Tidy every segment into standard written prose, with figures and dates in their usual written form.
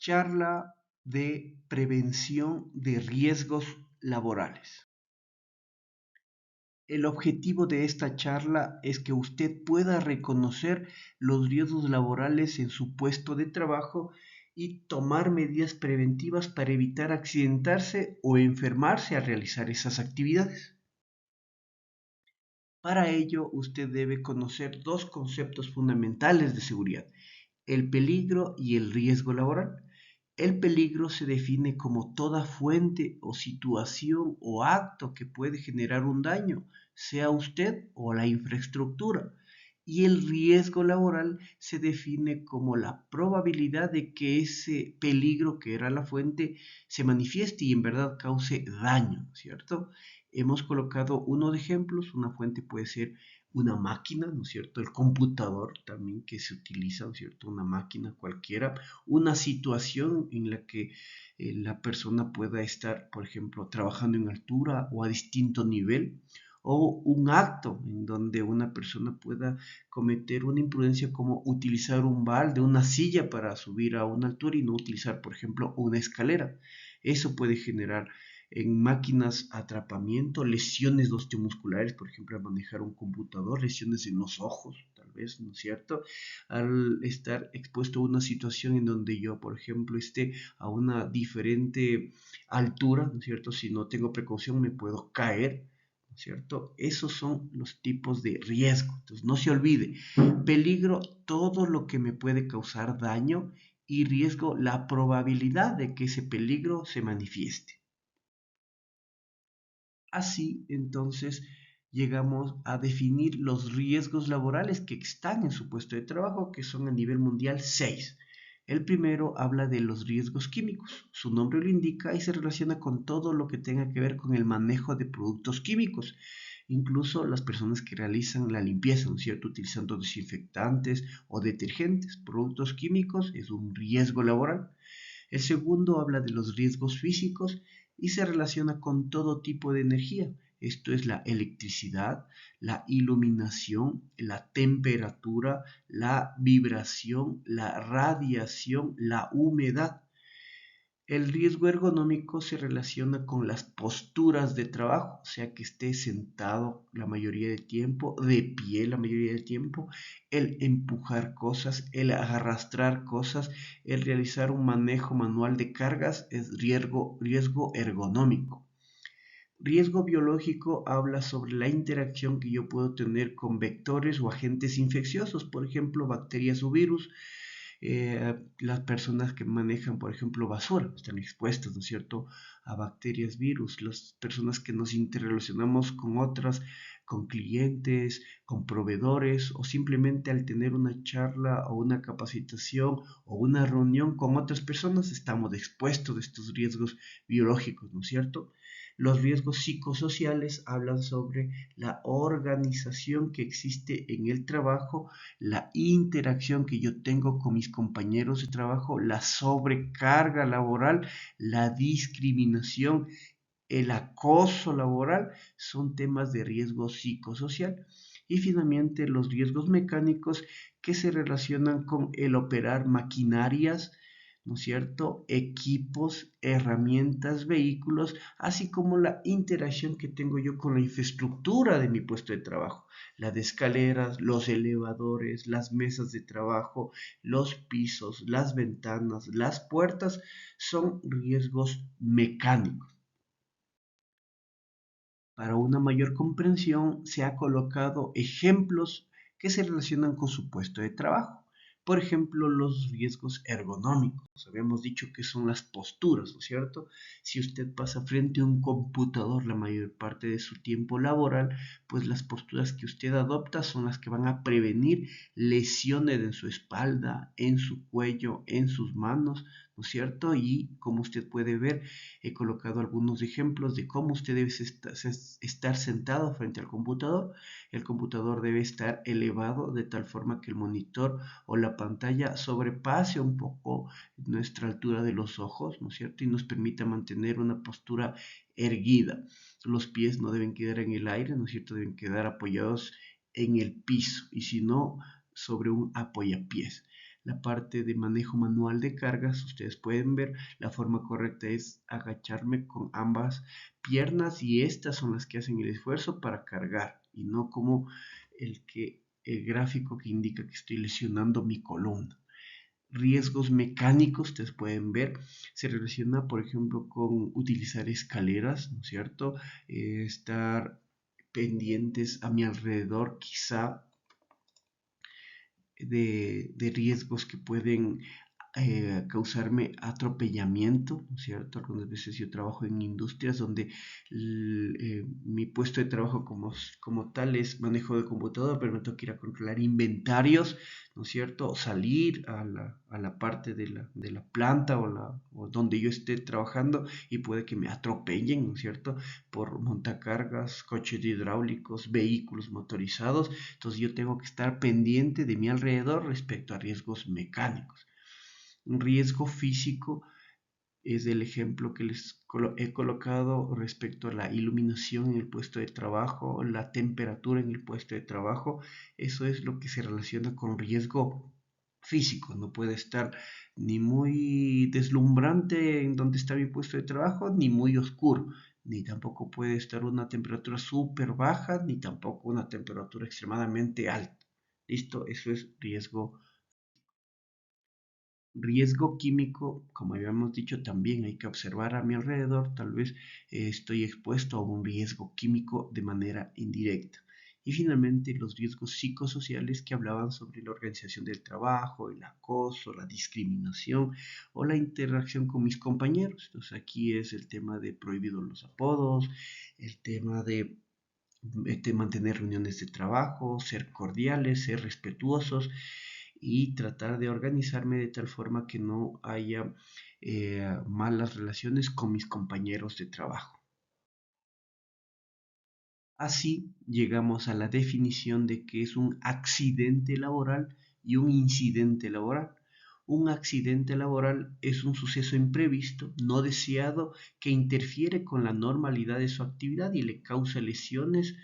Charla de prevención de riesgos laborales. El objetivo de esta charla es que usted pueda reconocer los riesgos laborales en su puesto de trabajo y tomar medidas preventivas para evitar accidentarse o enfermarse al realizar esas actividades. Para ello, usted debe conocer dos conceptos fundamentales de seguridad: el peligro y el riesgo laboral. El peligro se define como toda fuente o situación o acto que puede generar un daño, sea usted o la infraestructura. Y el riesgo laboral se define como la probabilidad de que ese peligro que era la fuente se manifieste y en verdad cause daño, ¿cierto? Hemos colocado unos ejemplos. Una fuente puede ser una máquina, ¿no es cierto? El computador también que se utiliza, ¿no es cierto? Una máquina cualquiera, una situación en la que la persona pueda estar, por ejemplo, trabajando en altura o a distinto nivel, o un acto en donde una persona pueda cometer una imprudencia como utilizar un balde, una silla para subir a una altura y no utilizar, por ejemplo, una escalera. Eso puede generar en máquinas atrapamiento, lesiones osteomusculares, por ejemplo, al manejar un computador, lesiones en los ojos, tal vez, ¿no es cierto? Al estar expuesto a una situación en donde yo, por ejemplo, esté a una diferente altura, ¿no es cierto? Si no tengo precaución me puedo caer, ¿no es cierto? Esos son los tipos de riesgo. Entonces, no se olvide: peligro, todo lo que me puede causar daño, y riesgo, la probabilidad de que ese peligro se manifieste. Así, entonces, llegamos a definir los riesgos laborales que están en su puesto de trabajo, que son a nivel mundial 6. El primero habla de los riesgos químicos. Su nombre lo indica y se relaciona con todo lo que tenga que ver con el manejo de productos químicos. Incluso las personas que realizan la limpieza, ¿no es cierto?, utilizando desinfectantes o detergentes. Productos químicos es un riesgo laboral. El segundo habla de los riesgos físicos y se relaciona con todo tipo de energía. Esto es la electricidad, la iluminación, la temperatura, la vibración, la radiación, la humedad. El riesgo ergonómico se relaciona con las posturas de trabajo, o sea que esté sentado la mayoría del tiempo, de pie la mayoría del tiempo, el empujar cosas, el arrastrar cosas, el realizar un manejo manual de cargas es riesgo ergonómico. Riesgo biológico habla sobre la interacción que yo puedo tener con vectores o agentes infecciosos, por ejemplo, bacterias o virus. Las personas que manejan, por ejemplo, basura, están expuestas, ¿no es cierto?, a bacterias, virus. Las personas que nos interrelacionamos con otras, con clientes, con proveedores, o simplemente al tener una charla o una capacitación o una reunión con otras personas, estamos expuestos a estos riesgos biológicos, ¿no es cierto? Los riesgos psicosociales hablan sobre la organización que existe en el trabajo, la interacción que yo tengo con mis compañeros de trabajo, la sobrecarga laboral, la discriminación, el acoso laboral, son temas de riesgo psicosocial. Y finalmente los riesgos mecánicos, que se relacionan con el operar maquinarias, ¿no es cierto?, equipos, herramientas, vehículos, así como la interacción que tengo yo con la infraestructura de mi puesto de trabajo, la de escaleras, los elevadores, las mesas de trabajo, los pisos, las ventanas, las puertas, son riesgos mecánicos. Para una mayor comprensión, se ha colocado ejemplos que se relacionan con su puesto de trabajo. Por ejemplo, los riesgos ergonómicos. Habíamos dicho que son las posturas, ¿no es cierto? Si usted pasa frente a un computador la mayor parte de su tiempo laboral, pues las posturas que usted adopta son las que van a prevenir lesiones en su espalda, en su cuello, en sus manos, ¿no es cierto? Y como usted puede ver, he colocado algunos ejemplos de cómo usted debe estar sentado frente al computador. El computador debe estar elevado de tal forma que el monitor o la pantalla sobrepase un poco nuestra altura de los ojos, ¿no es cierto?, y nos permita mantener una postura erguida. Los pies no deben quedar en el aire, ¿no es cierto?, deben quedar apoyados en el piso, y si no, sobre un apoyapiés. la parte de manejo manual de cargas. Ustedes pueden ver, la forma correcta es agacharme con ambas piernas y estas son las que hacen el esfuerzo para cargar y no como el gráfico que indica que estoy lesionando mi columna. Riesgos mecánicos, ustedes pueden ver, se relaciona, por ejemplo, con utilizar escaleras, ¿no es cierto? Estar pendientes a mi alrededor, quizá de riesgos que pueden causarme atropellamiento, ¿no es cierto? Algunas veces yo trabajo en industrias donde mi puesto de trabajo como tal es manejo de computadora, pero me tengo que ir a controlar inventarios, ¿no es cierto? O salir a la parte de la planta o donde yo esté trabajando y puede que me atropellen, ¿no es cierto? Por montacargas, coches hidráulicos, vehículos motorizados. Entonces yo tengo que estar pendiente de mi alrededor respecto a riesgos mecánicos. Un riesgo físico es el ejemplo que les he colocado respecto a la iluminación en el puesto de trabajo, la temperatura en el puesto de trabajo. Eso es lo que se relaciona con riesgo físico. No puede estar ni muy deslumbrante en donde está mi puesto de trabajo, ni muy oscuro. Ni tampoco puede estar una temperatura súper baja, ni tampoco una temperatura extremadamente alta. ¿Listo? Eso es riesgo. Riesgo químico, como habíamos dicho, también hay que observar a mi alrededor, tal vez estoy expuesto a un riesgo químico de manera indirecta. Y finalmente los riesgos psicosociales que hablaban sobre la organización del trabajo, el acoso, la discriminación o la interacción con mis compañeros. Entonces aquí es el tema de prohibidos los apodos, el tema de mantener reuniones de trabajo, ser cordiales, ser respetuosos y tratar de organizarme de tal forma que no haya malas relaciones con mis compañeros de trabajo. Así llegamos a la definición de que es un accidente laboral y un incidente laboral. Un accidente laboral es un suceso imprevisto, no deseado, que interfiere con la normalidad de su actividad y le causa lesiones,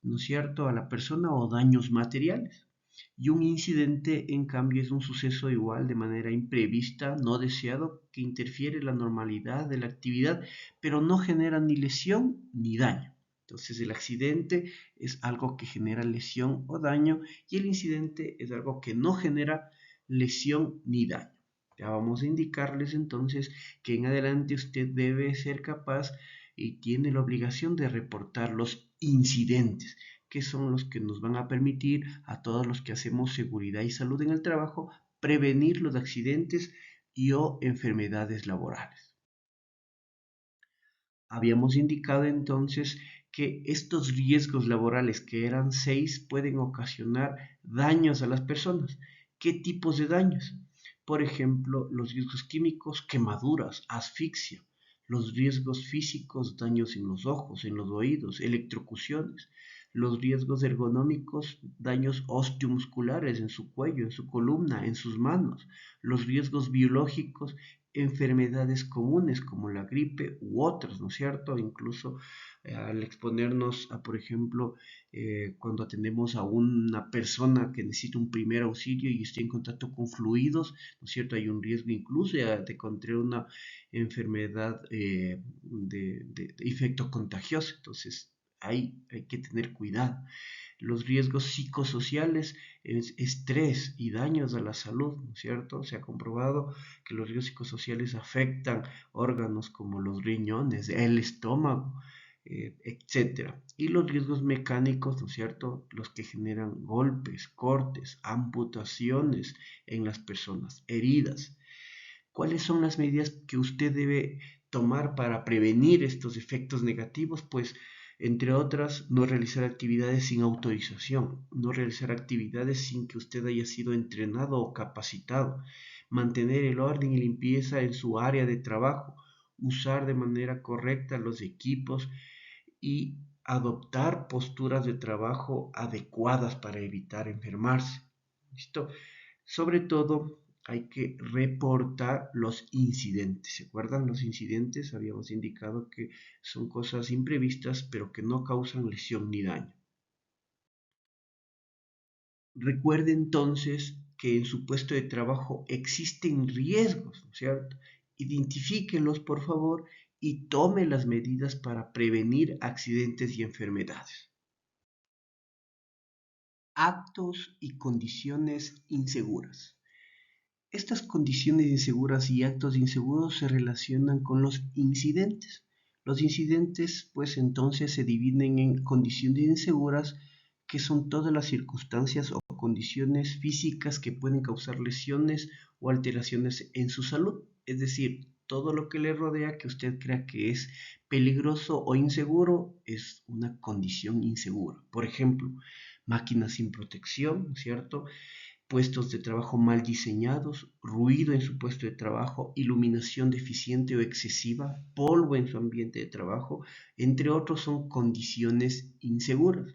¿no es cierto?, a la persona o daños materiales. Y un incidente, en cambio, es un suceso igual de manera imprevista, no deseado, que interfiere en la normalidad de la actividad, pero no genera ni lesión ni daño. Entonces el accidente es algo que genera lesión o daño y el incidente es algo que no genera lesión ni daño. Ya vamos a indicarles entonces que en adelante usted debe ser capaz y tiene la obligación de reportar los incidentes, que son los que nos van a permitir a todos los que hacemos seguridad y salud en el trabajo prevenir los accidentes y o enfermedades laborales. Habíamos indicado entonces que estos riesgos laborales, que eran 6, pueden ocasionar daños a las personas. ¿Qué tipos de daños? Por ejemplo, los riesgos químicos, quemaduras, asfixia. Los riesgos físicos, daños en los ojos, en los oídos, electrocuciones. Los riesgos ergonómicos, daños osteomusculares en su cuello, en su columna, en sus manos. Los riesgos biológicos, enfermedades comunes como la gripe u otras, ¿no es cierto? Incluso al exponernos a, por ejemplo, cuando atendemos a una persona que necesita un primer auxilio y está en contacto con fluidos, ¿no es cierto? Hay un riesgo incluso de contraer una enfermedad de efecto contagioso. Entonces, hay que tener cuidado. Los riesgos psicosociales, estrés y daños a la salud, ¿no es cierto? Se ha comprobado que los riesgos psicosociales afectan órganos como los riñones, el estómago, etcétera. Y los riesgos mecánicos, ¿no es cierto? Los que generan golpes, cortes, amputaciones en las personas, heridas. ¿Cuáles son las medidas que usted debe tomar para prevenir estos efectos negativos? Pues, entre otras, no realizar actividades sin autorización, no realizar actividades sin que usted haya sido entrenado o capacitado, mantener el orden y limpieza en su área de trabajo, usar de manera correcta los equipos y adoptar posturas de trabajo adecuadas para evitar enfermarse. ¿Listo? Sobre todo, hay que reportar los incidentes. ¿Se acuerdan? Los incidentes habíamos indicado que son cosas imprevistas, pero que no causan lesión ni daño. Recuerde entonces que en su puesto de trabajo existen riesgos, ¿no es cierto? Identifíquelos, por favor, y tome las medidas para prevenir accidentes y enfermedades. Actos y condiciones inseguras. Estas condiciones inseguras y actos inseguros se relacionan con los incidentes. Los incidentes, pues entonces se dividen en condiciones inseguras, que son todas las circunstancias o condiciones físicas que pueden causar lesiones o alteraciones en su salud. Es decir, todo lo que le rodea que usted crea que es peligroso o inseguro es una condición insegura. Por ejemplo, máquinas sin protección, ¿cierto? Puestos de trabajo mal diseñados, ruido en su puesto de trabajo, iluminación deficiente o excesiva, polvo en su ambiente de trabajo, entre otros, son condiciones inseguras.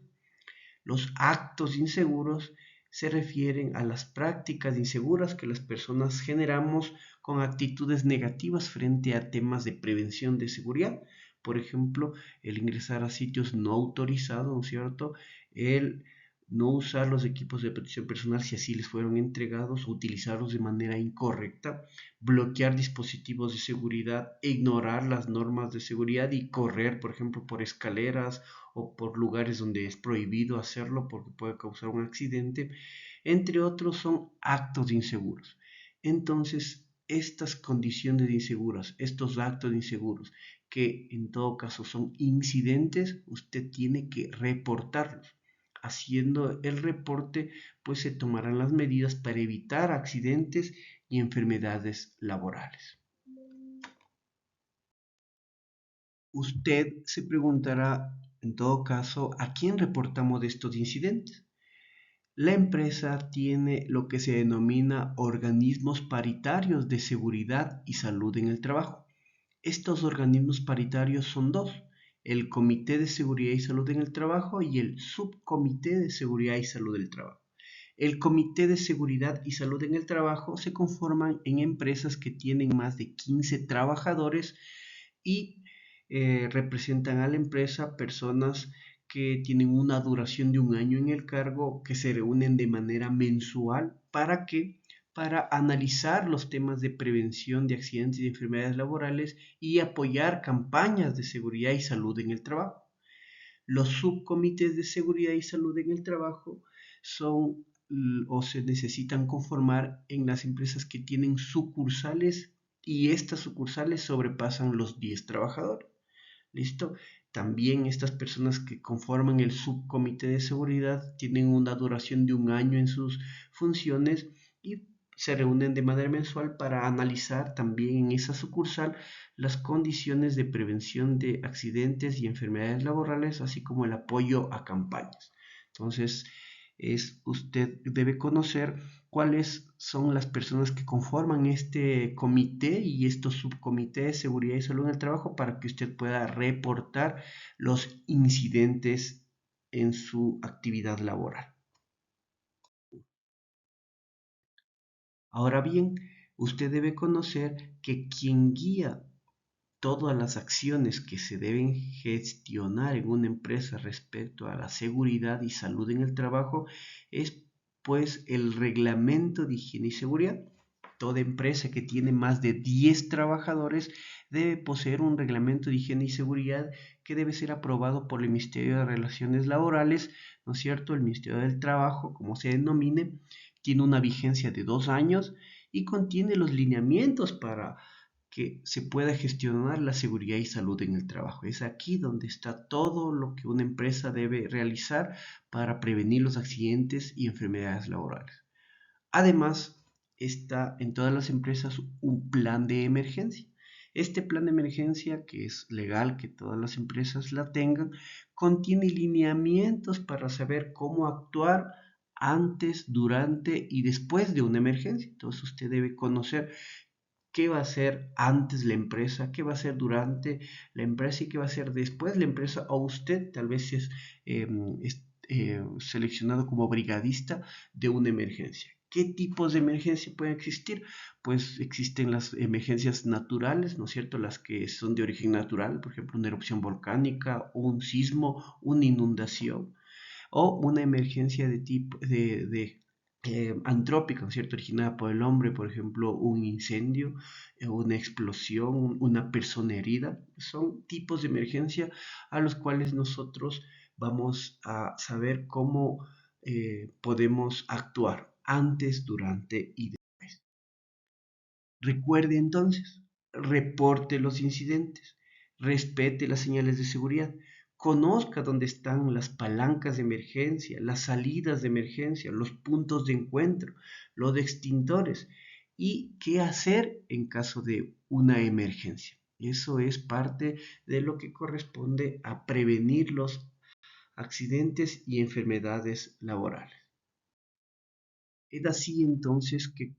Los actos inseguros se refieren a las prácticas inseguras que las personas generamos con actitudes negativas frente a temas de prevención de seguridad. Por ejemplo, el ingresar a sitios no autorizados, ¿no es cierto? El no usar los equipos de protección personal si así les fueron entregados, utilizarlos de manera incorrecta, bloquear dispositivos de seguridad, ignorar las normas de seguridad y correr, por ejemplo, por escaleras o por lugares donde es prohibido hacerlo porque puede causar un accidente, entre otros, son actos inseguros. Entonces, estas condiciones inseguras, estos actos inseguros, que en todo caso son incidentes, usted tiene que reportarlos. Haciendo el reporte, pues se tomarán las medidas para evitar accidentes y enfermedades laborales. Usted se preguntará, en todo caso, ¿a quién reportamos de estos incidentes? La empresa tiene lo que se denomina organismos paritarios de seguridad y salud en el trabajo. Estos organismos paritarios son dos: el Comité de Seguridad y Salud en el Trabajo y el Subcomité de Seguridad y Salud del Trabajo. El Comité de Seguridad y Salud en el Trabajo se conforman en empresas que tienen más de 15 trabajadores y representan a la empresa personas que tienen una duración de un año en el cargo, que se reúnen de manera mensual. ¿Para qué? Para analizar los temas de prevención de accidentes y enfermedades laborales y apoyar campañas de seguridad y salud en el trabajo. Los subcomités de seguridad y salud en el trabajo son o se necesitan conformar en las empresas que tienen sucursales y estas sucursales sobrepasan los 10 trabajadores. ¿Listo? También estas personas que conforman el subcomité de seguridad tienen una duración de un año en sus funciones y se reúnen de manera mensual para analizar también en esa sucursal las condiciones de prevención de accidentes y enfermedades laborales, así como el apoyo a campañas. Entonces, usted debe conocer cuáles son las personas que conforman este comité y estos subcomités de seguridad y salud en el trabajo para que usted pueda reportar los incidentes en su actividad laboral. Ahora bien, usted debe conocer que quien guía todas las acciones que se deben gestionar en una empresa respecto a la seguridad y salud en el trabajo es pues el reglamento de higiene y seguridad. Toda empresa que tiene más de 10 trabajadores debe poseer un reglamento de higiene y seguridad que debe ser aprobado por el Ministerio de Relaciones Laborales, ¿no es cierto? El Ministerio del Trabajo, como se denomine, tiene una vigencia de 2 años y contiene los lineamientos para que se pueda gestionar la seguridad y salud en el trabajo. Es aquí donde está todo lo que una empresa debe realizar para prevenir los accidentes y enfermedades laborales. Además, está en todas las empresas un plan de emergencia. Este plan de emergencia, que es legal que todas las empresas la tengan, contiene lineamientos para saber cómo actuar antes, durante y después de una emergencia. Entonces usted debe conocer qué va a hacer antes la empresa, qué va a hacer durante la empresa y qué va a hacer después la empresa, o usted tal vez es seleccionado como brigadista de una emergencia. ¿Qué tipos de emergencia pueden existir? Pues existen las emergencias naturales, ¿no es cierto? Las que son de origen natural, por ejemplo, una erupción volcánica, un sismo, una inundación, o una emergencia de tipo de antrópica, ¿no es cierto?, originada por el hombre, por ejemplo, un incendio, una explosión, una persona herida, son tipos de emergencia a los cuales nosotros vamos a saber cómo podemos actuar antes, durante y después. Recuerde entonces, reporte los incidentes, respete las señales de seguridad, conozca dónde están las palancas de emergencia, las salidas de emergencia, los puntos de encuentro, los extintores y qué hacer en caso de una emergencia. Eso es parte de lo que corresponde a prevenir los accidentes y enfermedades laborales. Es así entonces que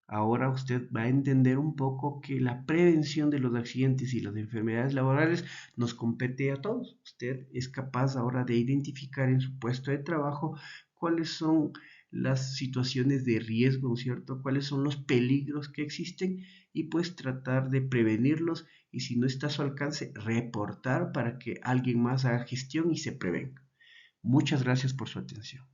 ahora usted va a entender un poco que la prevención de los accidentes y las enfermedades laborales nos compete a todos. Usted es capaz ahora de identificar en su puesto de trabajo cuáles son las situaciones de riesgo, ¿no es cierto? Cuáles son los peligros que existen y pues tratar de prevenirlos y si no está a su alcance, reportar para que alguien más haga gestión y se prevenga. Muchas gracias por su atención.